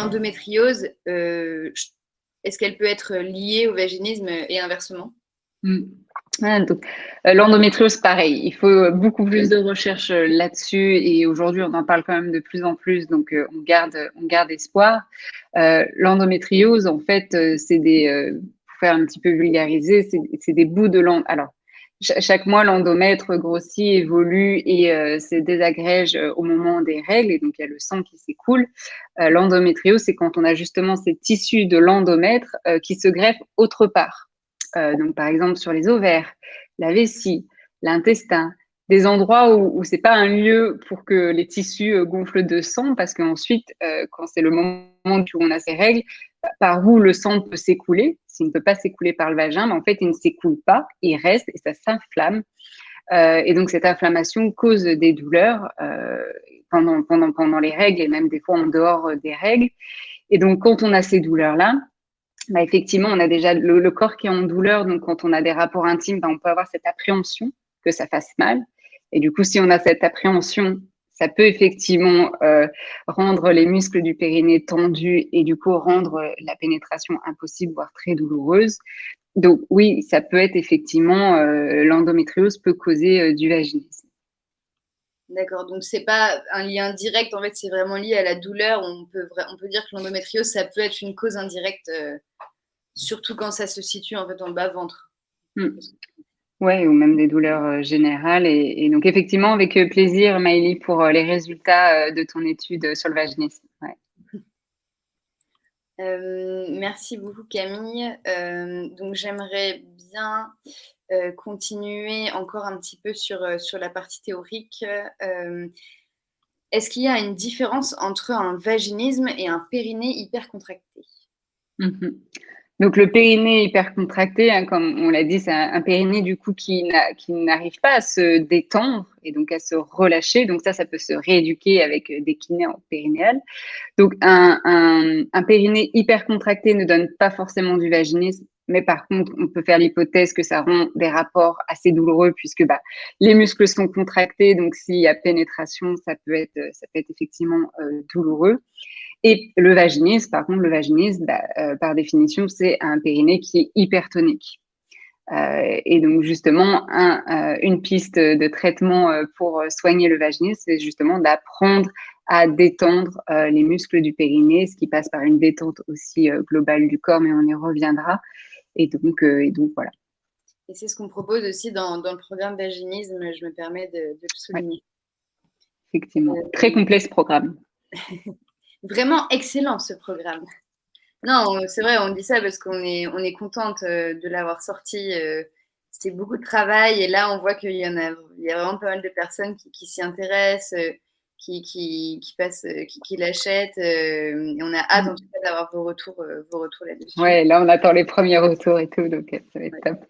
l'endométriose, est-ce qu'elle peut être liée au vaginisme et inversement? Donc, l'endométriose, pareil, il faut beaucoup plus de recherches là-dessus et aujourd'hui, on en parle quand même de plus en plus, donc on garde espoir. L'endométriose, en fait, pour faire un petit peu vulgariser, c'est des bouts de l'endomètre. Alors, chaque mois, l'endomètre grossit, évolue et se désagrège au moment des règles et donc il y a le sang qui s'écoule. L'endométriose, c'est quand on a justement ces tissus de l'endomètre qui se greffent autre part. Donc, par exemple, sur les ovaires, la vessie, l'intestin, des endroits où c'est pas un lieu pour que les tissus gonflent de sang, parce qu'ensuite, quand c'est le moment où on a ces règles, par où le sang peut s'écouler, s'il ne peut pas s'écouler par le vagin, mais en fait, il ne s'écoule pas, il reste et ça s'inflamme. Et donc, cette inflammation cause des douleurs pendant les règles et même des fois en dehors des règles. Et donc, quand on a ces douleurs-là, bah, effectivement, on a déjà le corps qui est en douleur. Donc, quand on a des rapports intimes, bah, on peut avoir cette appréhension que ça fasse mal. Et du coup, si on a cette appréhension, ça peut effectivement rendre les muscles du périnée tendus et du coup rendre la pénétration impossible, voire très douloureuse. Donc, oui, ça peut être effectivement, l'endométriose peut causer du vaginisme. D'accord, donc c'est pas un lien direct, en fait, c'est vraiment lié à la douleur. On peut dire que l'endométriose, ça peut être une cause indirecte, surtout quand ça se situe en fait en bas-ventre. Ouais, ou même des douleurs générales. Et donc, effectivement, avec plaisir, Maëlie, pour les résultats de ton étude sur le vaginisme. Ouais. Merci beaucoup, Camille. Donc, j'aimerais bien continuer encore un petit peu sur la partie théorique. Est-ce qu'il y a une différence entre un vaginisme et un périnée hypercontracté? Donc, le périnée hypercontracté, hein, comme on l'a dit, c'est un périnée du coup qui n'arrive pas à se détendre et donc à se relâcher. Donc, ça peut se rééduquer avec des kinés en périnéal. Donc, un périnée hypercontracté ne donne pas forcément du vaginisme, mais par contre, on peut faire l'hypothèse que ça rend des rapports assez douloureux puisque les muscles sont contractés. Donc, s'il y a pénétration, ça peut être effectivement douloureux. Et le vaginisme, par contre, par définition, c'est un périnée qui est hypertonique. Et donc, justement, une piste de traitement pour soigner le vaginisme, c'est justement d'apprendre à détendre les muscles du périnée, ce qui passe par une détente aussi globale du corps, mais on y reviendra. Et donc voilà. Et c'est ce qu'on propose aussi dans le programme vaginisme, je me permets de le souligner. Ouais. Effectivement, très complet ce programme. Vraiment excellent ce programme. Non, c'est vrai, on dit ça parce qu'on est contente de l'avoir sorti. C'était beaucoup de travail et là, on voit qu'il y a vraiment pas mal de personnes qui s'y intéressent, qui l'achètent. Et on a hâte en tout cas d'avoir vos retours là-dessus. Ouais, là, on attend les premiers retours et tout, donc ça va être top.